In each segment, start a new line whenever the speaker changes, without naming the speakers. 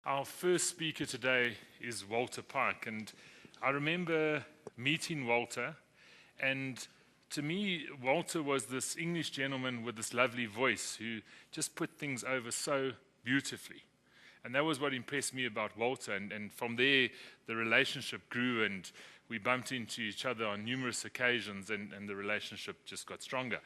Our first speaker today is Walter Pike, and I remember meeting Walter, and to me, Walter was this English gentleman with this lovely voice who just put things over so beautifully. And that was what impressed me about Walter, and from there, the relationship grew, and we bumped into each other on numerous occasions, and the relationship just got stronger.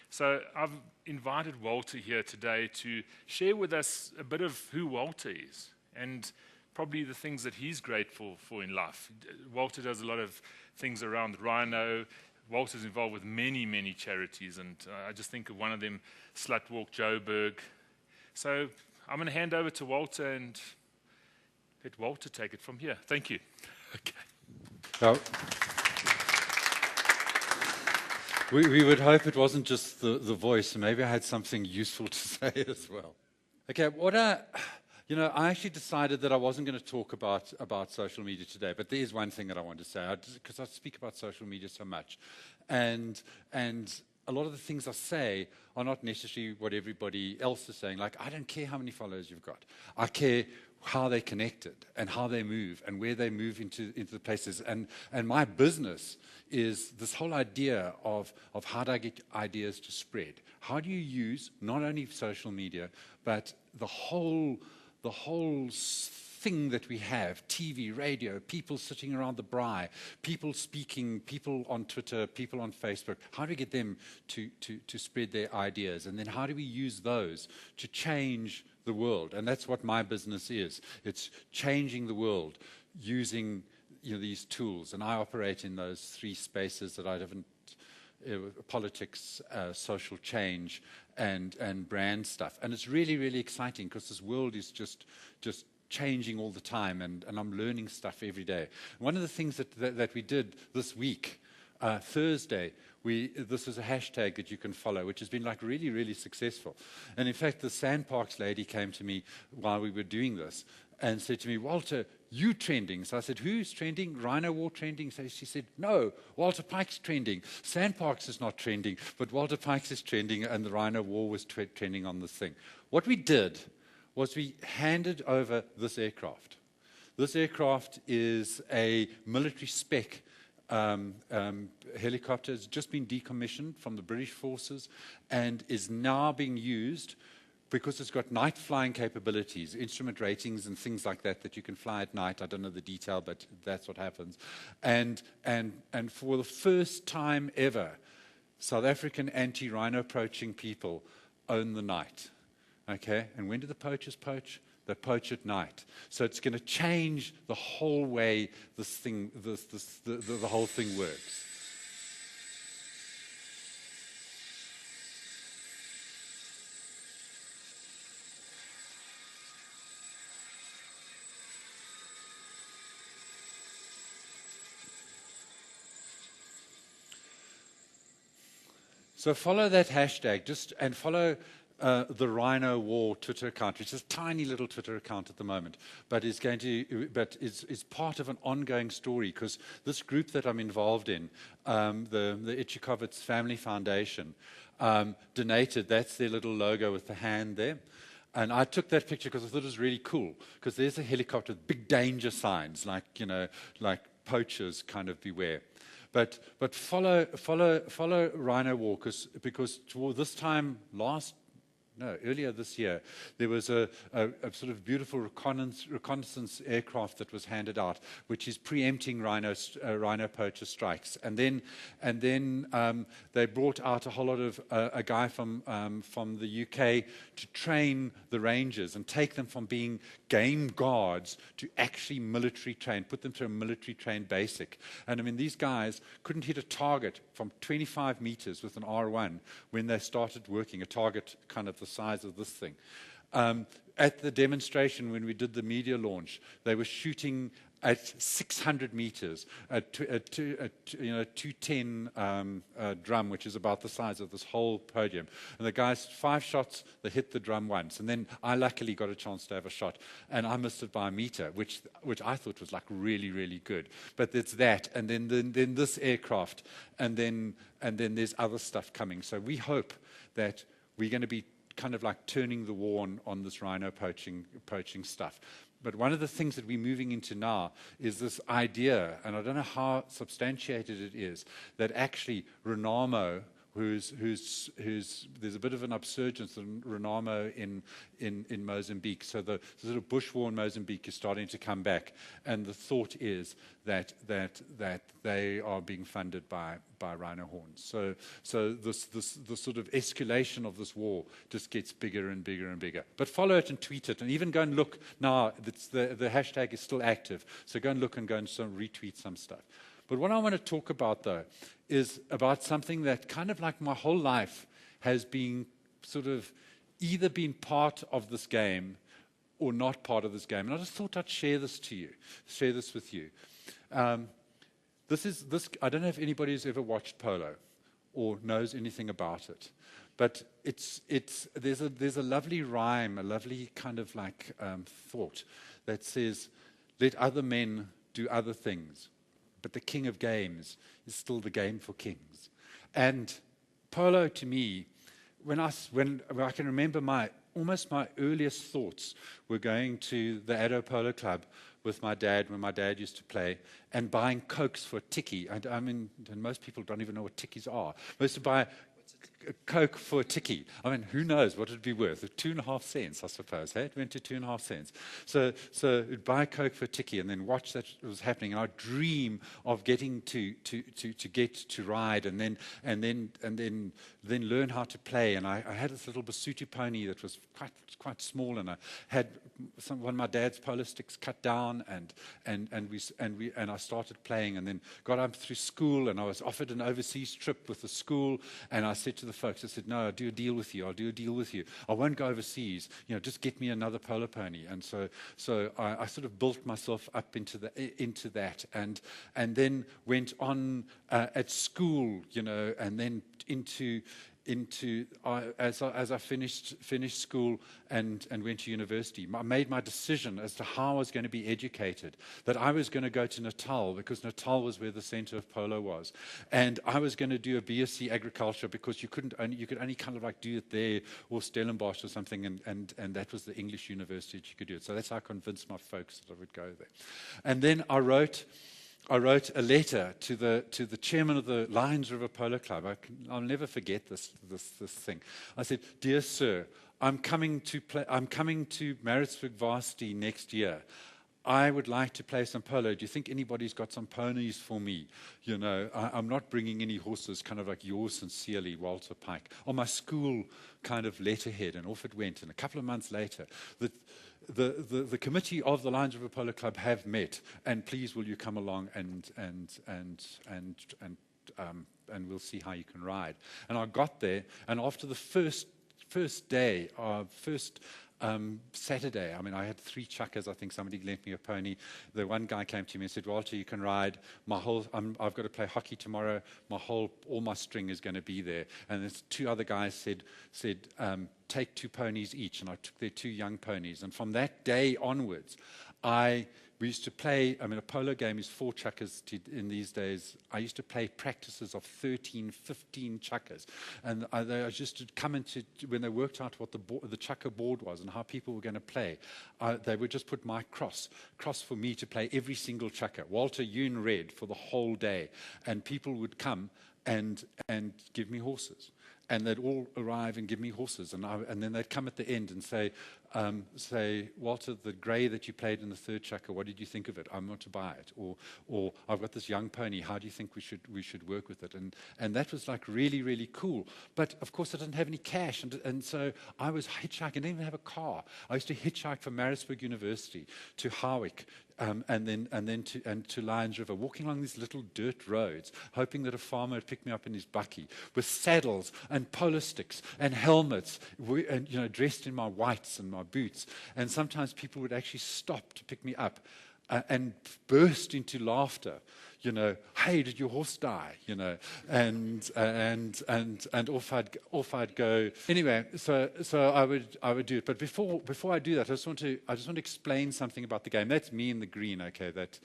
So I've invited Walter here today to share with us a bit of who Walter is, and probably the things that he's grateful for in life. Walter does a lot of things around Rhino. Walter's involved with many, many charities, and I just think of one of them, Slut Walk Joburg. So I'm going to hand over to Walter and let Walter take it from here. Thank you. Okay.
So, we would hope it wasn't just the voice. Maybe I had something useful to say as well. Okay, I actually decided that I wasn't going to talk about social media today, but there is one thing that I want to say, because I speak about social media so much. And a lot of the things I say are not necessarily what everybody else is saying. Like, I don't care how many followers you've got. I care how they're connected and how they move and where they move into the places. And my business is this whole idea of how do I get ideas to spread? How do you use not only social media, but the whole thing that we have, TV, radio, people sitting around the braai, people speaking, people on Twitter, people on Facebook. How do we get them to spread their ideas? And then how do we use those to change the world? And that's what my business is. It's changing the world using these tools. And I operate in those three spaces that I haven't politics, social change, and brand stuff. And it's really, really exciting because this world is just changing all the time, and I'm learning stuff every day. One of the things that we did this week, Thursday, this is a hashtag that you can follow, which has been like really, really successful. And in fact, the Sandparks lady came to me while we were doing this and said to me, "Walter, you trending." So I said, "Who's trending? Rhino War trending?" So she said, "No, Walter Pike's trending. Sandparks is not trending, but Walter Pike's is trending, and the Rhino War was trending on this thing." What we did was we handed over this aircraft. This aircraft is a military spec helicopter. It's just been decommissioned from the British forces and is now being used because it's got night flying capabilities, instrument ratings and things like that you can fly at night. I don't know the detail, but that's what happens. And for the first time ever, South African anti-rhino poaching people own the night. Okay? And when do the poachers poach? They poach at night. So it's going to change the whole way the whole thing works. So follow that hashtag, and follow the Rhino War Twitter account, which is a tiny little Twitter account at the moment, but is part of an ongoing story, because this group that I'm involved in, the Ichikovitz Family Foundation, donated. That's their little logo with the hand there. And I took that picture because I thought it was really cool, because there's a helicopter with big danger signs, like poachers kind of beware. But follow Rhino War, because toward this time earlier this year, there was a sort of beautiful reconnaissance aircraft that was handed out, which is preempting rhino poacher strikes. And then they brought out a whole lot of a guy from the UK to train the rangers and take them from being game guards to actually military trained, put them through a military trained basic. And I mean, these guys couldn't hit a target from 25 meters with an R1 when they started working, a target kind of the size of this thing. At the demonstration, when we did the media launch, they were shooting at 600 meters, at 210 drum, which is about the size of this whole podium. And the guys, 5 shots, they hit the drum once. And then I luckily got a chance to have a shot, and I missed it by a meter, which I thought was like really, really good. But it's that, and then this aircraft, and then there's other stuff coming. So we hope that we're going to be kind of like turning the war on this rhino poaching stuff. But one of the things that we're moving into now is this idea, and I don't know how substantiated it is, that actually Renamo, there's a bit of an upsurgence in Renamo in Mozambique. So the sort of bush war in Mozambique is starting to come back, and the thought is that they are being funded by rhino horns. So this sort of escalation of this war just gets bigger and bigger and bigger. But follow it and tweet it, and even go and look now. The hashtag is still active, so go and look and go and retweet some stuff. But what I want to talk about, though, is about something that kind of like my whole life has been sort of either been part of this game or not part of this game. And I just thought I'd share this with you. I don't know if anybody's ever watched Polo or knows anything about it. But there's a lovely rhyme, a lovely kind of like thought that says, let other men do other things, but the king of games is still the game for kings. And Polo, to me, when I can remember almost my earliest thoughts were going to the Addo Polo Club with my dad when my dad used to play and buying Cokes for a tikkie. I mean, and most people don't even know what tikkies are. I used to buy a Coke for a tikkie. I mean, who knows what it'd be worth? 2.5 cents, I suppose. Hey? It went to 2.5 cents. So you'd buy a Coke for a tikkie and then watch that was happening. And I'd dream of getting to get to ride and then learn how to play. And I had this little Basutu pony that was quite small, and I had one of my dad's polo sticks cut down, and I started playing, and then got up through school, and I was offered an overseas trip with the school, and I said to the folks, I said, no, I'll do a deal with you. I won't go overseas. Just get me another polo pony. And so I sort of built myself up into that, and then went on at school, and then into as I finished school and went to university. I made my decision as to how I was going to be educated, that I was going to go to Natal because Natal was where the center of polo was, and I was going to do a BSc agriculture because you could only kind of like do it there or Stellenbosch or something, and that was the English university that you could do it. So that's how I convinced my folks that I would go there. And then I wrote a letter to the chairman of the Lions River Polo Club. I'll never forget this thing. I said, "Dear sir, I'm coming to Maritzburg Varsity next year. I would like to play some polo. Do you think anybody's got some ponies for me? I'm not bringing any horses, kind of like yours sincerely, Walter Pike," on my school kind of letterhead, and off it went. And a couple of months later, the committee of the Lions River Polo Club have met, and please will you come along and we'll see how you can ride. And I got there, and after the first day, Saturday, I mean, I had 3 chuckers. I think somebody lent me a pony. The one guy came to me and said, "Walter, you can ride. I've got to play hockey tomorrow. All my string is going to be there." And there's 2 other guys said, "Take 2 ponies each." And I took their 2 young ponies. And from that day onwards, we used to play, I mean, a polo game is 4 chuckers in these days. I used to play practices of 13, 15 chuckers. And they just would come into, when they worked out what the chucker board was and how people were going to play, they would just put my cross for me to play every single chucker. Walter, you in red for the whole day. And people would come and give me horses. And they'd all arrive and give me horses. And then they'd come at the end and say, "Walter, the grey that you played in the 3rd chucker, what did you think of it? I want to buy it." Or "I've got this young pony. How do you think we should work with it?" And that was like really, really cool. But of course, I didn't have any cash, and so I was hitchhiking. I didn't even have a car. I used to hitchhike from Maritzburg University to Howick. And then to Lions River, walking along these little dirt roads, hoping that a farmer would pick me up in his bakkie with saddles and polo sticks and helmets, and dressed in my whites and my boots. And sometimes people would actually stop to pick me up and burst into laughter. "Hey, did your horse die?" And off I'd go. Anyway, so I would do it. But before I do that, I just want to explain something about the game. That's me in the green, okay? That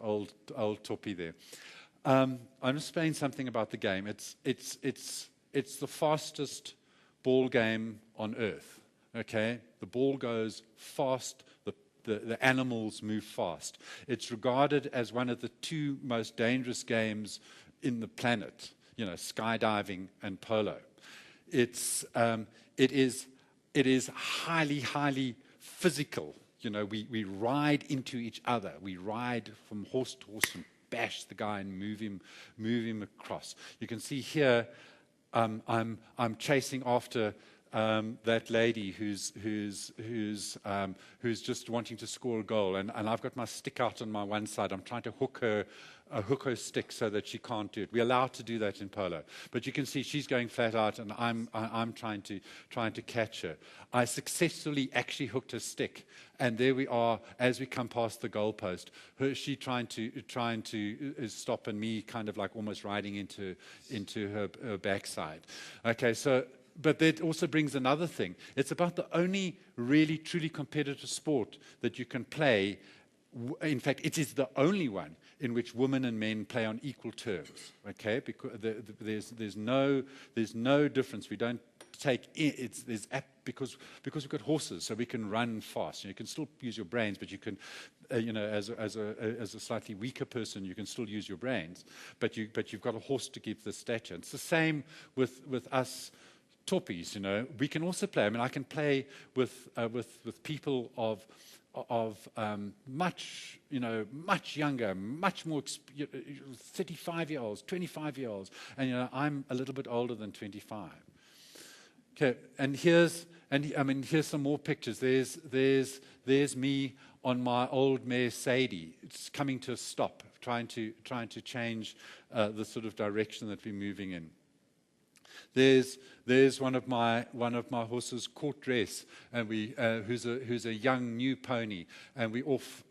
old toppy there. I'm explaining something about the game. It's the fastest ball game on earth. okay? The ball goes fast, the animals move fast. It's regarded as one of the two most dangerous games in the planet, you know, skydiving and polo. It is highly, highly physical. You know, we ride into each other. We ride from horse to horse and bash the guy and move him across. You can see here, I'm chasing after that lady who's just wanting to score a goal, and I've got my stick out on my one side. I'm trying to hook her stick so that she can't do it. We're allowed to do that in polo, but you can see she's going flat out, and I'm trying to catch her. I successfully actually hooked her stick, and there we are as we come past the goalpost. She trying to stop, and me kind of like almost riding into her backside. Okay, so. But that also brings another thing. It's about the only really, truly competitive sport that you can play. In fact, it is the only one in which women and men play on equal terms. Okay, because there's no difference. We don't take because we've got horses, so we can run fast. You can still use your brains, but you can, as a slightly weaker person, you can still use your brains. But you've got a horse to keep the stature. It's the same with us. Torpies, you know, we can also play. I mean, I can play with people of much younger, much more 35-year-olds, 25-year-olds, and I'm a little bit older than 25. Okay, and here's some more pictures. There's me on my old mare Sadie. It's coming to a stop, trying to change the sort of direction that we're moving in. There's one of my horses, Court Dress, and who's a young new pony, and we off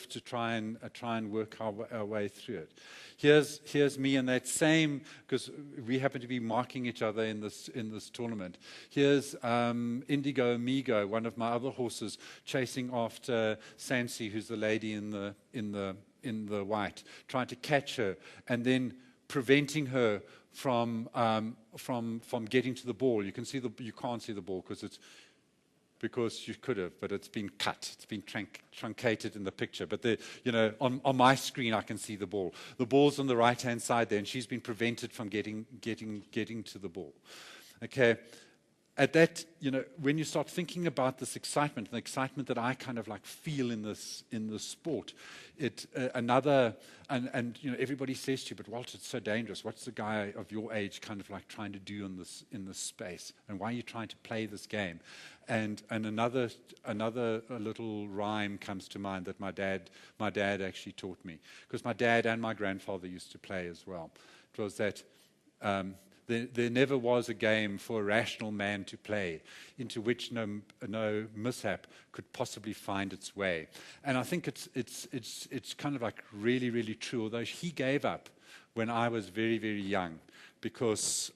to try and work our way through it. Here's me in that same, because we happen to be marking each other in this tournament. Here's Indigo Amigo, one of my other horses, chasing after Sansi, who's the lady in the white, trying to catch her, and then preventing her from getting to the ball. You can't see the ball because you could have, but it's been cut. It's been truncated in the picture. But on my screen, I can see the ball. The ball's on the right-hand side there, and she's been prevented from getting to the ball. Okay. At that, when you start thinking about this excitement, the excitement that I kind of like feel in this sport, everybody says to you, but Walter, it's so dangerous. What's the guy of your age kind of like trying to do in this space? And why are you trying to play this game? And another little rhyme comes to mind that my dad actually taught me, because my dad and my grandfather used to play as well. It was that. There never was a game for a rational man to play into which no mishap could possibly find its way. And I think it's kind of like really, really true, although he gave up when I was very, very young, because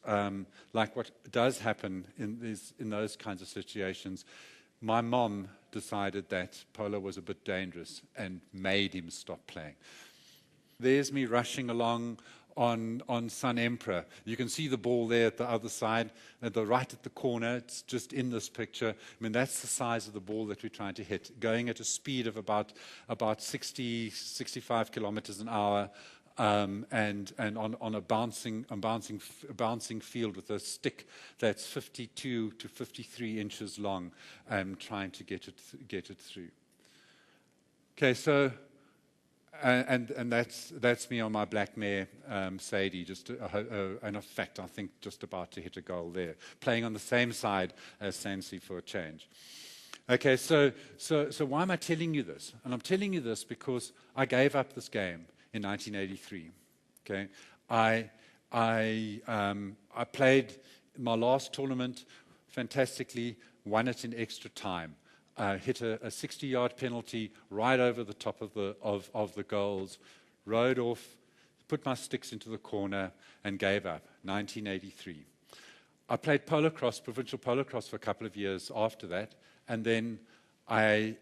like what does happen in those kinds of situations, my mom decided that polo was a bit dangerous and made him stop playing. There's me rushing along on Sun Emperor. You can see the ball there at the other side, right at the corner. It's just in this picture. I mean, that's the size of the ball that we're trying to hit, going at a speed of about 65 kilometers an hour, and on a bouncing field with a stick that's 52 to 53 inches long, trying to get it through. Okay, so. And that's me on my black mare, Sadie, and in fact, I think just about to hit a goal there, playing on the same side as Sansi for a change. Okay, so why am I telling you this? And I'm telling you this because I gave up this game in 1983. Okay, I played my last tournament fantastically, won it in extra time. Hit a 60-yard penalty right over the top of the goals, rode off, put my sticks into the corner, and gave up. 1983. I played provincial polo cross for a couple of years after that, and then I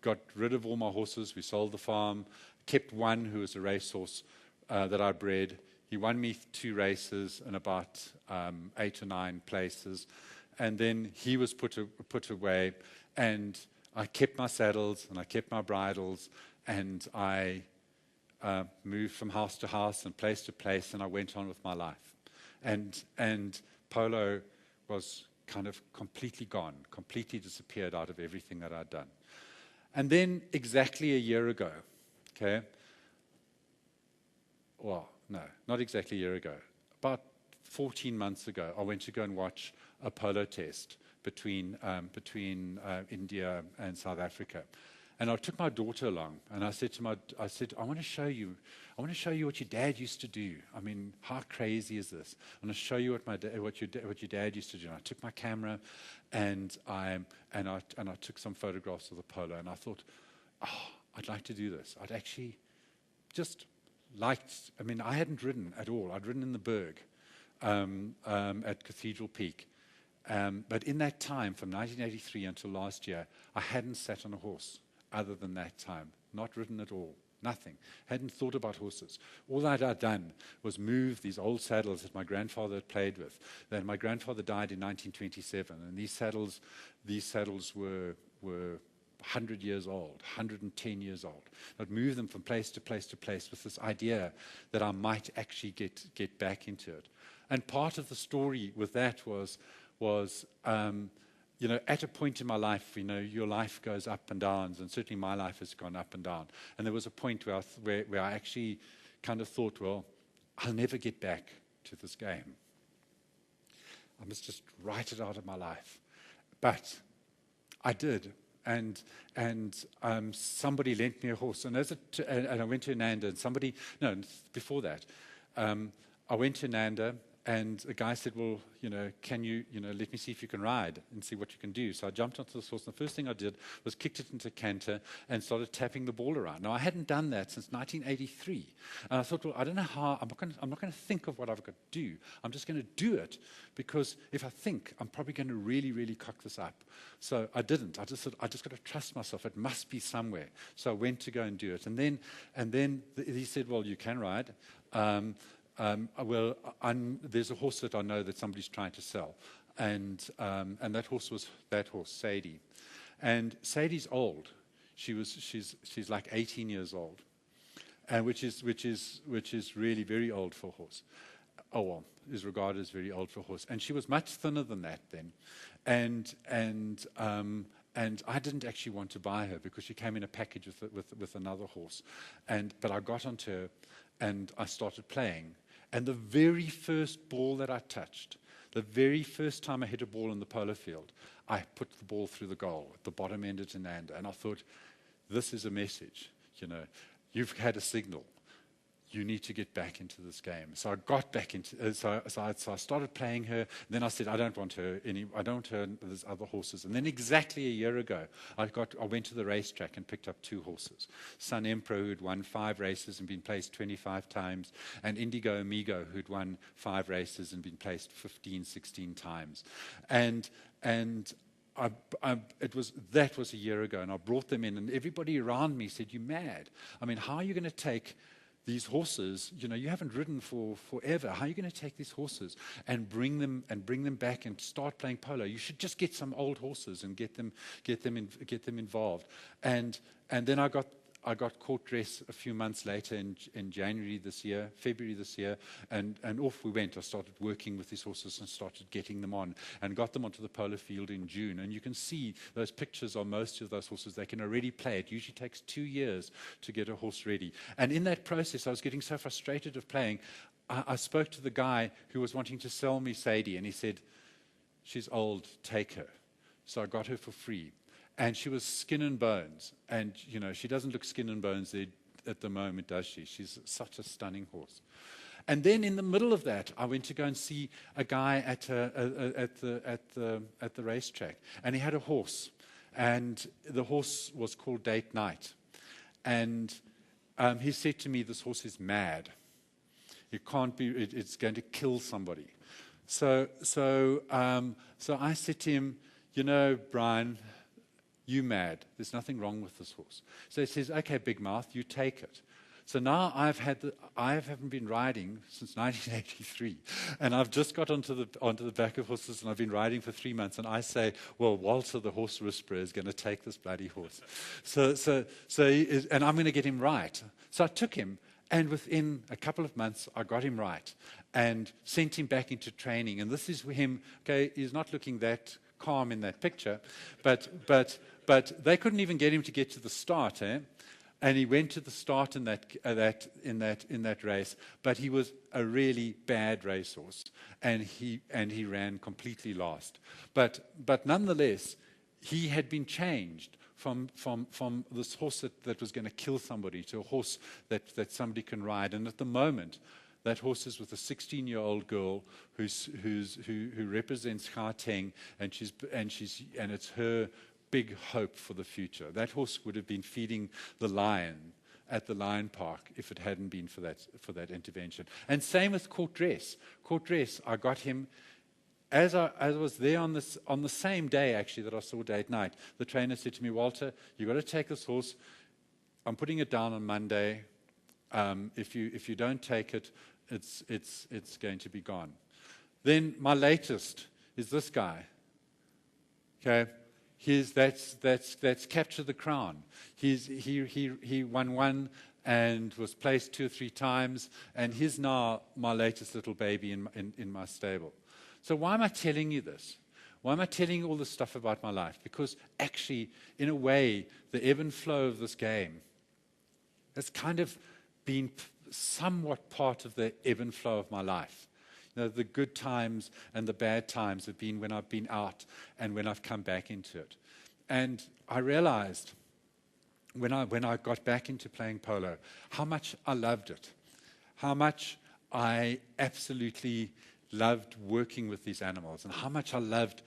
got rid of all my horses. We sold the farm, kept one who was a racehorse that I bred. He won me 2 races and about 8 or 9 places. and then he was put away, and I kept my saddles and I kept my bridles, and I moved from house to house and place to place, and I went on with my life. And Polo was kind of completely gone, completely disappeared out of everything that I'd done. And then exactly a year ago, okay, well, no, not exactly a year ago, about 14 months ago, I went to go and watch a polo test between India and South Africa. And I took my daughter along, and I said, I want to show you what your dad used to do. I mean, how crazy is this? I want to show you what your dad used to do. And I took my camera, and I took some photographs of the polo, and I thought, oh, I'd like to do this. I'd actually just liked. I mean, I hadn't ridden at all. I'd ridden in the Berg at Cathedral Peak. But in that time, from 1983 until last year, I hadn't sat on a horse other than that time. Not ridden at all. Nothing. Hadn't thought about horses. All that I'd done was move these old saddles that my grandfather had played with. Then my grandfather died in 1927, and these saddles were 100 years old, 110 years old. I'd move them from place to place to place with this idea that I might actually get back into it. And part of the story with that was at a point in my life, your life goes up and down, and certainly my life has gone up and down. And there was a point where I actually kind of thought, well, I'll never get back to this game. I must just write it out of my life. But I did. And somebody lent me a horse. And I went to Nanda, and before that, I went to Nanda, and a guy said, well, can you, let me see if you can ride and see what you can do. So I jumped onto the horse, and the first thing I did was kicked it into canter and started tapping the ball around. Now, I hadn't done that since 1983. And I thought, well, I don't know how, I'm not going to think of what I've got to do. I'm just going to do it, because if I think, I'm probably going to really, really cock this up. So I didn't. I just thought, I just got to trust myself. It must be somewhere. So I went to go and do it. And then he said, well, you can ride. There's a horse that I know that somebody's trying to sell, and that horse was Sadie, and Sadie's old. She's like 18 years old, and which is really very old for a horse. Oh well, is regarded as very old for a horse, and she was much thinner than that then, and I didn't actually want to buy her because she came in a package with another horse, but I got onto her, and I started playing. And the very first ball that I touched, the very first time I hit a ball in the polo field, I put the ball through the goal at the bottom end at Ananda. And I thought, this is a message. You've had a signal. You need to get back into this game. So I got back into. So I started playing her. And then I said, I don't want her. There's other horses. And then exactly a year ago, I went to the racetrack and picked up 2 horses. Sun Emperor, who'd won 5 races and been placed 25 times, and Indigo Amigo, who'd won 5 races and been placed 15, 16 times. And that was a year ago, and I brought them in, and everybody around me said, "You're mad. I mean, how are you going to take these horses, you haven't ridden for forever. How are you going to take these horses and bring them back and start playing polo? You should just get some old horses and get them involved." And then I got court dress a few months later in February this year, and off we went. I started working with these horses and started getting them on, and got them onto the polo field in June. And you can see those pictures of most of those horses. They can already play. It usually takes 2 years to get a horse ready. And in that process, I was getting so frustrated of playing. I spoke to the guy who was wanting to sell me Sadie, and he said, "She's old, take her." So I got her for free. And she was skin and bones. And, she doesn't look skin and bones there at the moment, does she? She's such a stunning horse. And then in the middle of that, I went to go and see a guy at the racetrack. And he had a horse. And the horse was called Date Night. And he said to me, "This horse is mad. It can't be, it's going to kill somebody." So I said to him, "Brian, you mad. There's nothing wrong with this horse." So he says, "Okay, Big Mouth, you take it." So now I haven't been riding since 1983, and I've just got onto the back of horses, and I've been riding for 3 months. And I say, well, Walter, the horse whisperer, is going to take this bloody horse. And I'm going to get him right. So I took him, and within a couple of months, I got him right, and sent him back into training. And this is him. Okay, he's not looking that calm in that picture, but they couldn't even get him to get to the start, eh? And he went to the start in that race, but he was a really bad racehorse, and he ran completely last. But nonetheless, he had been changed from this horse that was going to kill somebody to a horse that somebody can ride. And at the moment, that horse is with a 16-year-old girl who represents Gauteng, and it's her big hope for the future. That horse would have been feeding the lion at the Lion Park if it hadn't been for that intervention. And same with Court Dress. Court Dress, I got him as I was there on the same day actually that I saw Date Night. The trainer said to me, Walter, you've got to take this horse. I'm putting it down on Monday. If you don't take it, it's going to be gone. Then my latest is this guy. Okay. That's Capture the Crown. He won one and was placed 2 or 3 times, and he's now my latest little baby in my stable. So why am I telling you this? Why am I telling you all this stuff about my life? Because actually, in a way, the ebb and flow of this game has kind of been somewhat part of the ebb and flow of my life. You know, the good times and the bad times have been when I've been out and when I've come back into it. And I realized when I got back into playing polo, how much I loved it, how much I absolutely loved working with these animals, and how much I loved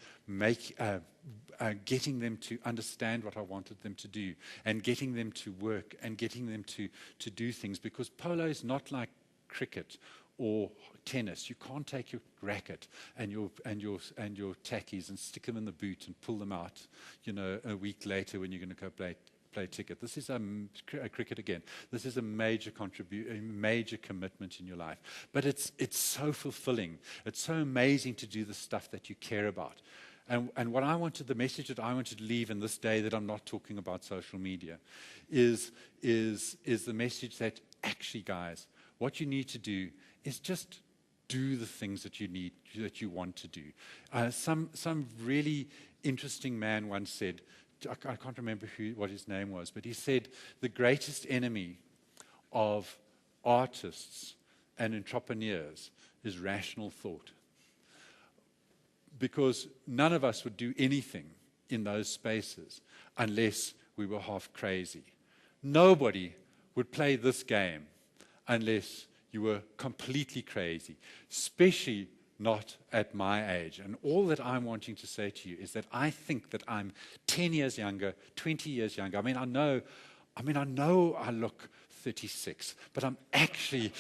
getting them to understand what I wanted them to do, and getting them to work, and getting them to do things, because polo is not like cricket or tennis. You can't take your racket and your tackies and stick them in the boot and pull them out, a week later when you're going to go play cricket. This is a cricket again. This is a major commitment in your life. But it's so fulfilling. It's so amazing to do the stuff that you care about. And the message that I wanted to leave in this day that I'm not talking about social media is the message that actually, guys, what you need to do is just do the things that you want to do. Some really interesting man once said, I can't remember what his name was, but he said the greatest enemy of artists and entrepreneurs is rational thought. Because none of us would do anything in those spaces unless we were half crazy. Nobody would play this game unless you were completely crazy, especially not at my age. And all that I'm wanting to say to you is that I think that I'm 10 years younger, 20 years younger. I know I look 36, but I'm actually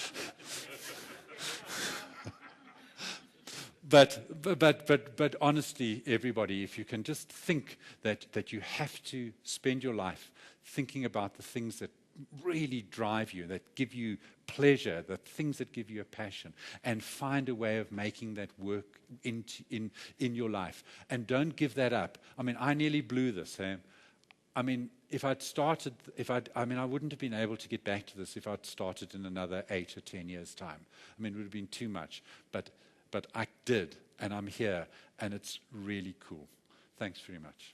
But honestly, everybody, if you can just think that you have to spend your life thinking about the things that really drive you, that give you pleasure, the things that give you a passion, and find a way of making that work in your life. And don't give that up. I nearly blew this. Eh? If I'd started, I wouldn't have been able to get back to this if I'd started in another 8 or 10 years' time. It would have been too much. But I did, and I'm here, and it's really cool. Thanks very much.